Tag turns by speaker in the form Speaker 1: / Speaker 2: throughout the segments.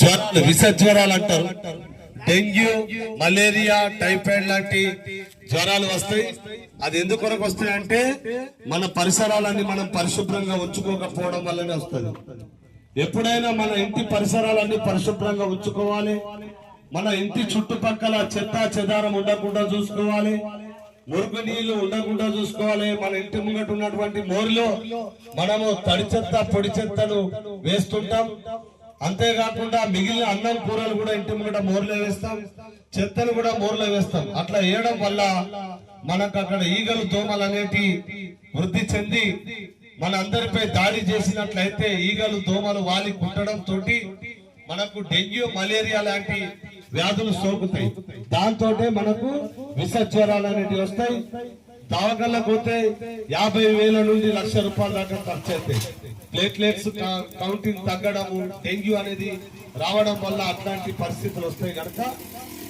Speaker 1: జ్వరాలు విష జ్వరాలు అంటారు. డెంగ్యూ, మలేరియా, టైఫాయిడ్ లాంటి జ్వరాలు వస్తాయి. అది ఎందుకొరకు వస్తాయంటే మన పరిసరాలన్నీ మనం పరిశుభ్రంగా ఉంచుకోకపోవడం వల్లనే వస్తుంది. ఎప్పుడైనా మన ఇంటి పరిసరాలన్నీ పరిశుభ్రంగా ఉంచుకోవాలి. మన ఇంటి చుట్టుపక్కల చెత్త చెదారం ఉండకుండా చూసుకోవాలి. మురుగు నీళ్లు ఉండకుండా చూసుకోవాలి. మన ఇంటి ముంగట ఉన్నటువంటి మోరిలో మనము తడి చెత్త పొడి చెత్తను వేస్తుంటాం. అంతేకాకుండా మిగిలిన అన్నం కూరలు కూడా ఇంటి ముంగట మోర్లో వేస్తాం, చెత్తను కూడా మోర్లో వేస్తాం. అట్లా వేయడం వల్ల మనకు అక్కడ ఈగలు దోమలు అనేటి వృద్ధి చెంది మన అందరిపై దాడి చేసినట్లయితే ఈగలు దోమలు వాలి కుట్టడం తోటి మనకు డెంగ్యూ, మలేరియా లాంటి వ్యాధులు సోకుతాయి. దాంతో మనకు విష జ్వరాలు అనేటివి వస్తాయి. దవాఖానలకు పోతే 50,000 నుండి ₹1,00,000 దాకా ఖర్చు అవుతాయి. ప్లేట్లెట్స్ కౌంటింగ్ తగ్గడము, డెంగ్యూ అనేది రావడం వల్ల అట్లాంటి పరిస్థితులు వస్తాయి. కనుక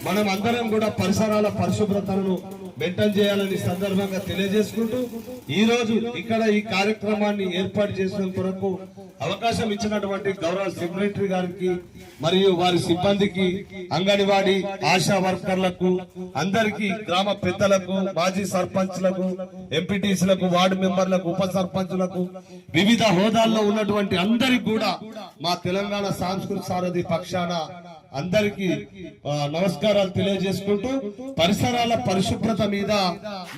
Speaker 1: మనం అందరం కూడా పరిసరాల పరిశుభ్రతను మెయింటైన్ చేయాలని సందర్భంగా తెలియజేసుకుంటూ ఈ రోజు ఇక్కడ ఈ కార్యక్రమాన్ని ఏర్పాటు చేసిన కొరకు అవకాశం ఇచ్చినటువంటి గౌరవ సెక్రటరీ గారికి మరియు వారి సిబ్బందికి, అంగన్వాడీ ఆశా వర్కర్లకు, అందరికీ, గ్రామ పెద్దలకు, మాజీ సర్పంచ్లకు, ఎంపీటీసీలకు, వార్డు మెంబర్లకు, ఉప సర్పంచులకు, వివిధ హోదాల్లో ఉన్నటువంటి అందరికి కూడా మా తెలంగాణ సాంస్కృతిక సారథి పక్షాన అందరికి నమస్కారాలు తెలియజేసుకుంటూ పరిసరాల పరిశుభ్రత మీద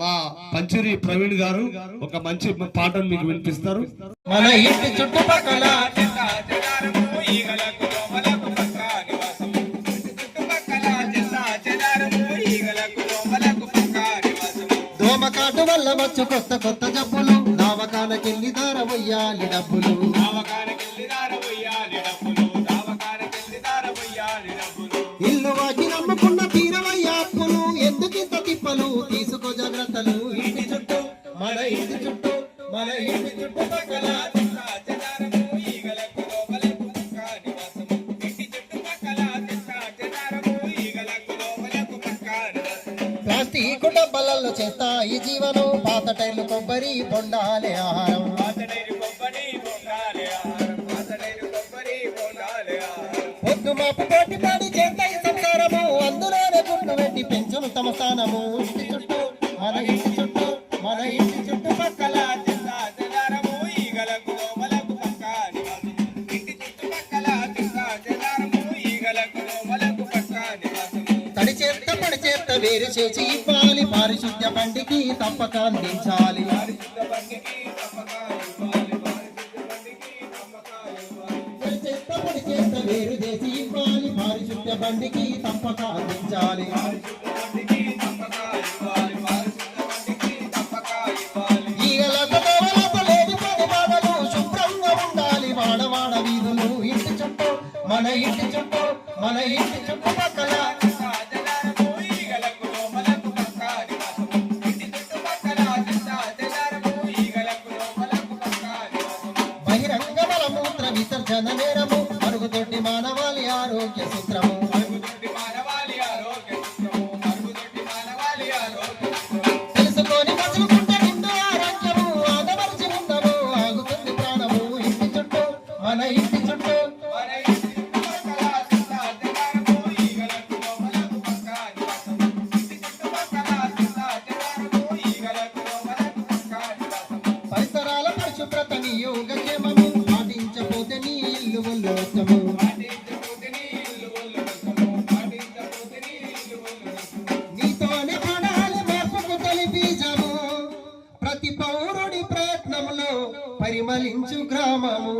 Speaker 1: మా పంచరి ప్రవీణ్ గారు ఒక మంచి పాటను మీకు వినిపిస్తారు.
Speaker 2: మన ఇంటి చుట్టుపక్కల దోమకాటు వల్ల వచ్చు కొత్త కొత్త జబ్బులు, దావకానకెళ్ళి దారవయ్యాలి డబ్బులు, ఇల్లు వాకి నమ్ముకున్న తీరవయ్యా అప్పులు, ఎందుకింత తిప్పలు, తీసుకో జాగ్రత్తలు. ఇంటి చుట్టూ మన ఇంటి చుట్టూ మన ఇంటి చుట్టుపక్కల ప్లాస్టిక్ డబ్బాలలో చేస్తా ఈ జీవనం, పాత టైర్లు కొబ్బరి బొండాలే ఆహారం, పొద్దు మాపు పోటీ పాడి చేస్తాయి సంసారము, అందులోనే గుడ్డు పెట్టి పెంచును తమ స్థానము. ఇంటి చుట్టూ మన ఇంటి చుట్టూ మన ఇంటి చుట్టుపక్కల తడి చేత పడి చేత వేరు చేసి ఇవ్వాలి, పారిశుద్ధ్య బండికి తప్పక అందించాలి. వేరు చేసి ఇవ్వాలి, పారిశుద్ధ్య బండికి తప్పక అందించాలి. ఈగలతో లేని పని బాధలు శుభ్రంగా ఉండాలి వాడవాడ వీధులు. ఇంటి చుట్టూ మన ఇంటి చుట్టూ మన ఇంటి చుట్టుపక్కల బహిరంగ మలమూత్ర విసర్జన నేరము, మరుగుదొడ్డి మానవాళి ఆరోగ్య సూత్రము, తెలుసుకొని మసులుకుంటే నిండు ఆరోగ్యము, ఆదమరిచి ఉందము ఆగుతుంది ప్రాణము. ఇంటి చుట్టూ మన ఇంటి చుట్టూ పరిసరాల పరిశుభ్రత నీ యోగక్షేమము, పాటించపోతే నీ ఇల్లు ఉల్లోసము. నీతోనే పడాలి మార్పుకు తొలి బీజము, ప్రతి పౌరుడి ప్రయత్నంలో పరిమళించు గ్రామము.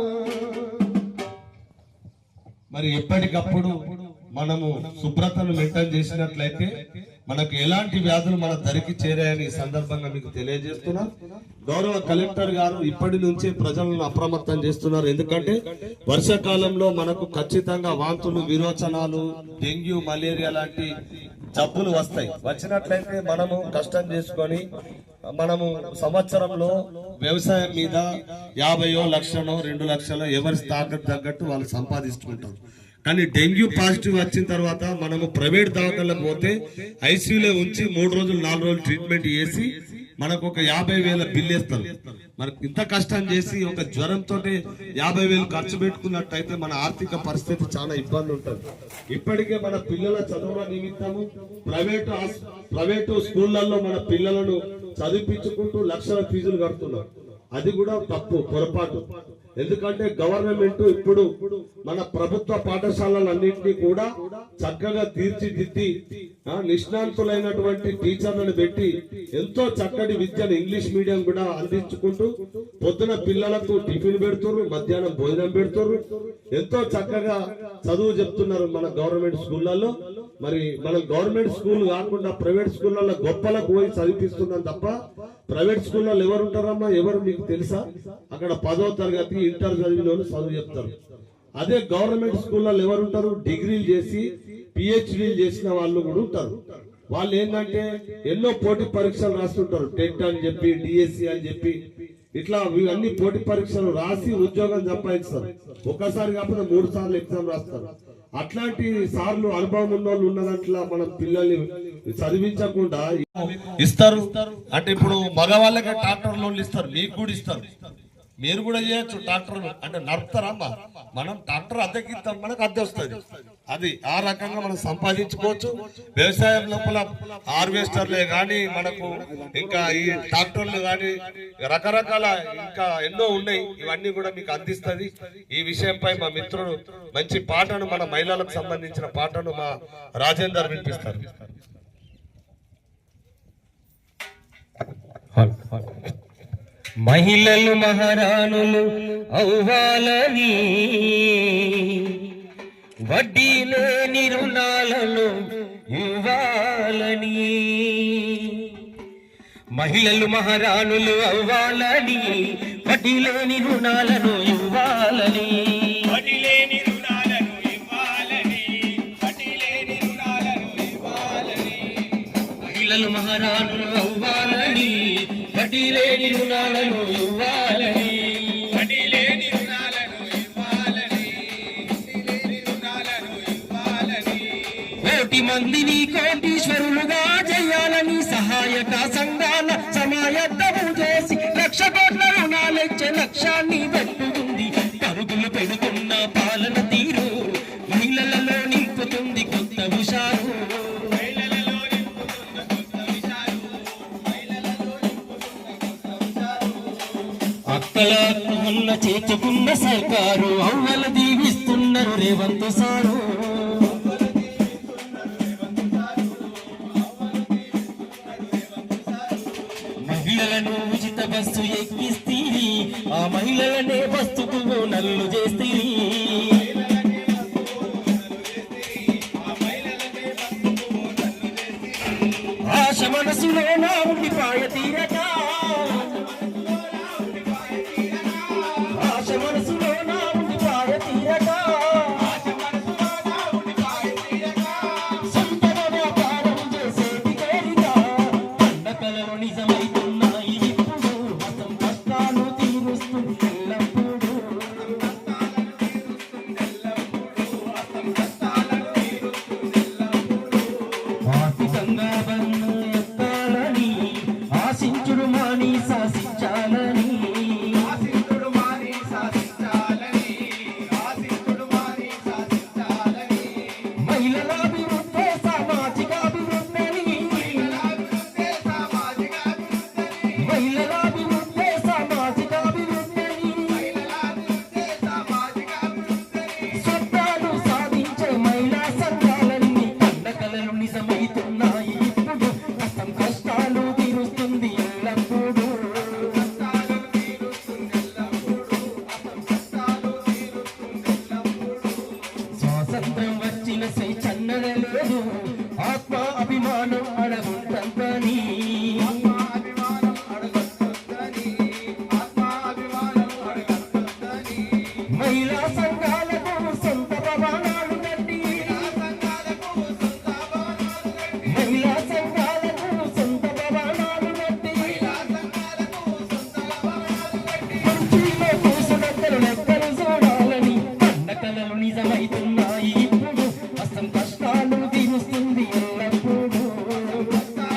Speaker 1: మరి ఎప్పటికప్పుడు మనము శుభ్రతను మెయింటైన్ చేసినట్లయితే మనకు ఎలాంటి వ్యాధులు మన దరికి చేరాయని సందర్భంగా మీకు తెలియజేస్తున్నా. గౌరవ కలెక్టర్ గారు ఇప్పటి నుంచే ప్రజలను అప్రమత్తం చేస్తున్నారు. ఎందుకంటే వర్షాకాలంలో మనకు ఖచ్చితంగా వాంతులు, విరోచనాలు, డెంగ్యూ, మలేరియా లాంటి జబ్బులు వస్తాయి. వచ్చినట్లయితే మనము కష్టం చేసుకొని మనము సంవత్సరంలో వ్యవసాయం మీద 50,000, 1,00,000, 2,00,000 ఎవరి స్థాయికి తగ్గట్టు వాళ్ళు సంపాదిస్తుంటారు. కానీ డెంగ్యూ పాజిటివ్ వచ్చిన తర్వాత మనము ప్రైవేట్ దవాఖానలకు పోతే ఐసీయూలో ఉంచి 3 రోజులు 4 రోజులు ట్రీట్మెంట్ చేసి మనకు ఒక 50,000 బిల్లు వేస్తారు. మనకు ఇంత కష్టం చేసి ఒక జ్వరంతో 50,000 ఖర్చు పెట్టుకున్నట్టయితే మన ఆర్థిక పరిస్థితి చాలా ఇబ్బంది ఉంటుంది. ఇప్పటికే మన పిల్లల చదువుల నిమిత్తము ప్రైవేటు స్కూళ్లలో మన పిల్లలను చదివించుకుంటూ లక్షల ఫీజులు కడుతున్నారు. అది కూడా తప్పు, పొరపాటు. ఎందుకంటే గవర్నమెంట్ ఇప్పుడు మన ప్రభుత్వ పాఠశాలలన్నింటినీ కూడా చక్కగా తీర్చిదిద్ది నిష్ణాంతులైనటువంటి టీచర్లను పెట్టి ఎంతో చక్కటి విద్యను ఇంగ్లీష్ మీడియం కూడా అందించుకుంటూ పొద్దున పిల్లలకు టిఫిన్ పెడుతున్నారు, మధ్యాహ్నం భోజనం పెడుతున్నారు. ఎంతో చక్కగా చదువు చెప్తున్నారు మన గవర్నమెంట్ స్కూళ్లలో. మరి మన గవర్నమెంట్ స్కూల్ కాకుండా ప్రైవేట్ స్కూళ్లలో గొప్పలకు పోయి చదివిస్తున్నాం తప్ప ప్రైవేట్ స్కూల్లో ఎవరు ఉంటారమ్మా? ఎవరు మీకు తెలుసా? అక్కడ 10వ తరగతి ఇంటర్ చదివిన వాళ్ళు చదువు చెప్తారు. అదే గవర్నమెంట్ స్కూల్లో ఎవరు ఉంటారు? డిగ్రీలు చేసి పిహెచ్డీలు చేసిన వాళ్ళు కూడా ఉంటారు. వాళ్ళు ఏంటంటే ఎన్నో పోటీ పరీక్షలు రాస్తుంటారు. టెట్ అని చెప్పి, డిఎస్సి అని చెప్పి, ఇట్లా అన్ని పోటీ పరీక్షలు రాసి ఉద్యోగం సంపాదిస్తారు. ఒక్కసారి కాకపోతే 3 సార్లు ఎగ్జామ్ రాస్తారు. అట్లాంటి సార్లు అనుభవం ఉన్న వాళ్ళు ఉన్నదంట్లా మనం పిల్లల్ని చదివించకుండా ఇస్తారు. అంటే ఇప్పుడు మగవాళ్ళకే ట్రాక్టర్ లోన్లు ఇస్తారు, మీకు కూడా ఇస్తారు. మీరు కూడా చేయొచ్చు ట్రాక్టర్. అంటే నడుపుతారమ్మా, మనం ట్రాక్టర్ అద్దెకిస్తాం, మనకు అద్దె వస్తుంది. అది ఆ రకంగా మనం సంపాదించుకోవచ్చు. వ్యవసాయం లోపల హార్వెస్టర్లే కానీ మనకు ఇంకా ఈ ట్రాక్టర్లు కానీ రకరకాల ఇంకా ఎన్నో ఉన్నాయి. ఇవన్నీ కూడా మీకు అందిస్తుంది. ఈ విషయంపై మా మిత్రుడు మంచి పాటను, మన మహిళలకు సంబంధించిన పాటను మా రాజేందర్ వినిపిస్తారు.
Speaker 3: మహిళలు మహారాణులు అవ్వాలని, వడ్డీ లేని రుణాలను ఇవ్వాలని. మహిళలు మహారాణులు అవ్వాలని, వడ్డీ లేని రుణాలను ఇవ్వాలని.
Speaker 4: వడ్డీ లేని రుణాలను ఇవ్వాలని, వడ్డీ లేని రుణాలను ఇవ్వాలని.
Speaker 3: మహిళలు మహారాణులు అవ్వాలని, వడ్డీ లేని రుణాలను ఇవ్వాలని.
Speaker 4: వడ్డీ లేని రుణాలను ఇవ్వాలని, వడ్డీ లేని రుణాలను ఇవ్వాలని.
Speaker 3: కోటి మందిని కోటీశ్వరులుగా చేయాలని సహాయక సంఘాల సమాయత్తము చేసి 1,00,000 కోట్ల రుణాలిచ్చే లక్ష్యాన్ని పెట్టుకుంది. పరుగులు పెడుతున్న పాలన తీరు మహిళలలో నింపుతుంది కొత్త హుషారు.
Speaker 4: మహిళలలో నింపుతున్న కొత్త విషాలు, మహిళలలో నింపుతున్న కొత్త విషాలు.
Speaker 3: అక్కల అక్కల చేర్చుకున్న సర్కారు అవ్వల దీవిస్తున్నారు రేవంత్ సారు. మహిళలను ఉచిత బస్సు ఎక్కిస్తీరి, ఆ మహిళలనే బస్సుకు నల్లు చేస్తీరి. ఆశ మనసులో నా ఉండిపాయ తీరక, ఆశ మనసులో నా ఉండిపాయ తీరక. సొంత వ్యాపారం చేసేటి కోరిక పండగలలో నిజమైతున్నాయి ఇప్పుడు. అసం కష్టాలు తీరుస్తుంది ఎల్లప్పుడూ. ఆర్థికంగా బంధు ఎత్తాలని ఆశించుడు మాని శాసించాలని.
Speaker 4: ఆశిస్తుడు మాని శాసించాలని, ఆశిస్తుడు మాని శాసించాలని.
Speaker 3: మహిళల అభివృద్ధి సామాజిక అభివృద్ధిని,
Speaker 4: అభివృద్ధే సామాజిక అభివృద్ధిని,
Speaker 3: మహిళల అభివృద్ధి సామాజిక అభివృద్ధిని.
Speaker 4: అభివృద్ధే సామాజిక అభివృద్ధిని.
Speaker 3: స్వప్నాలు సాధించే మహిళా సంఘాలన్నీ పండగలను నిజమైతున్నాయి ఇప్పుడు. కష్టం కష్టాలు తీరుస్తుంది ఎల్లప్పుడూ.
Speaker 4: కష్టాలు తీరుస్తుంది ఎల్లప్పుడూ, అసం కష్టాలు తీరుస్తుంది ఎల్లప్పుడూ.
Speaker 3: స్వాతంత్రం వచ్చిన స్వేచ్ఛన్నదే లేదు, ఆత్మ అభిమానం అడగుంటుందని.
Speaker 4: అభిమానం అడగొద్దని, ఆత్మాభిమానం అడగొద్దని.
Speaker 3: మహిళా సంఘాలకు సొంత భవనాలు కట్టి,
Speaker 4: సంఘాలకు సొంత భవనాలు కట్టి,
Speaker 3: మహిళా సంఘాలకు సొంత భవనాలు కట్టి.
Speaker 4: సంఘాలకు సొంత భవనాలు కట్టి.
Speaker 3: కుర్చీలో కూసునద్దరు లెక్కలు చూడాలని పండగలు నిజమైతున్నాయి ఇప్పుడు. అసం కష్టాలు తీరుస్తుంది ఎల్లప్పుడూ.
Speaker 4: కష్టాలు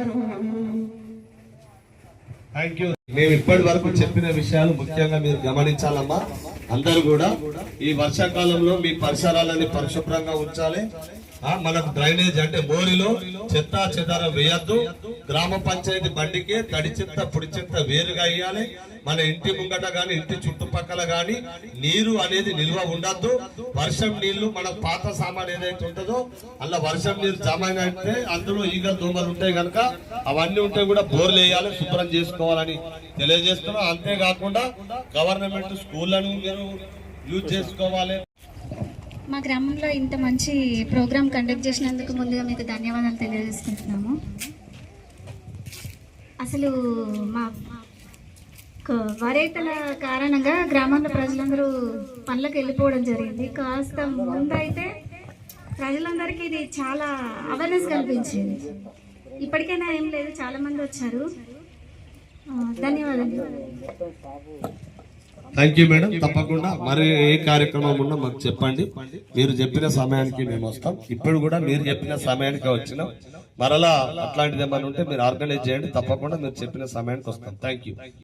Speaker 3: చేస్తారు.
Speaker 1: Thank you. మేము ఇప్పటి వరకు చెప్పిన విషయాలు ముఖ్యంగా మీరు గమనించాలమ్మా. అందరూ కూడా ఈ వర్షాకాలంలో మీ పరిసరాలని పరిశుభ్రంగా ఉంచాలి. మనకు డ్రైనేజ్ అంటే మోరిలో చెత్త చెదారం వేయద్దు. గ్రామ పంచాయతీ బండికి తడి చెత్త పొడి చెత్త వేరుగా వేయాలి. మన ఇంటి ముంగట గాని ఇంటి చుట్టుపక్కల గాని నీరు అనేది నిల్వ ఉండద్దు. వర్షం నీళ్లు మన పాత సామాన్ ఏదైతే ఉంటుందో అలా వర్షం నీరు జమ అయితే అందులో ఈగలు దోమలు ఉంటాయి కనుక అవన్నీ ఉంటే కూడా బోర్లు వేయాలి, శుభ్రం చేసుకోవాలని తెలియజేస్తున్నాం. అంతేకాకుండా గవర్నమెంట్ స్కూళ్లను మీరు యూజ్ చేసుకోవాలి.
Speaker 5: మా గ్రామంలో ఇంత మంచి ప్రోగ్రామ్ కండక్ట్ చేసినందుకు ముందుగా మీకు ధన్యవాదాలు తెలియజేసుకుంటున్నాము. అసలు మా వరైతల కారణంగా గ్రామంలో ప్రజలందరూ పనులకు వెళ్ళిపోవడం జరిగింది. కాస్త ముందైతే ప్రజలందరికీ ఇది చాలా అవేర్నెస్ కల్పించింది. ఇప్పటికైనా ఏం లేదు, చాలా మంది వచ్చారు. ధన్యవాదాలు.
Speaker 1: Thank you madam. తప్పకుండా మరి ఏ కార్యక్రమం ఉన్నా మాకు చెప్పండి. మీరు చెప్పిన సమయానికి మేము వస్తాం. ఇప్పుడు కూడా మీరు చెప్పిన సమయానికి వచ్చినాం. మరలా అట్లాంటిది ఏమైనా ఉంటే మీరు ఆర్గనైజ్ చేయండి. తప్పకుండా మీరు చెప్పిన సమయానికి వస్తాం. Thank you.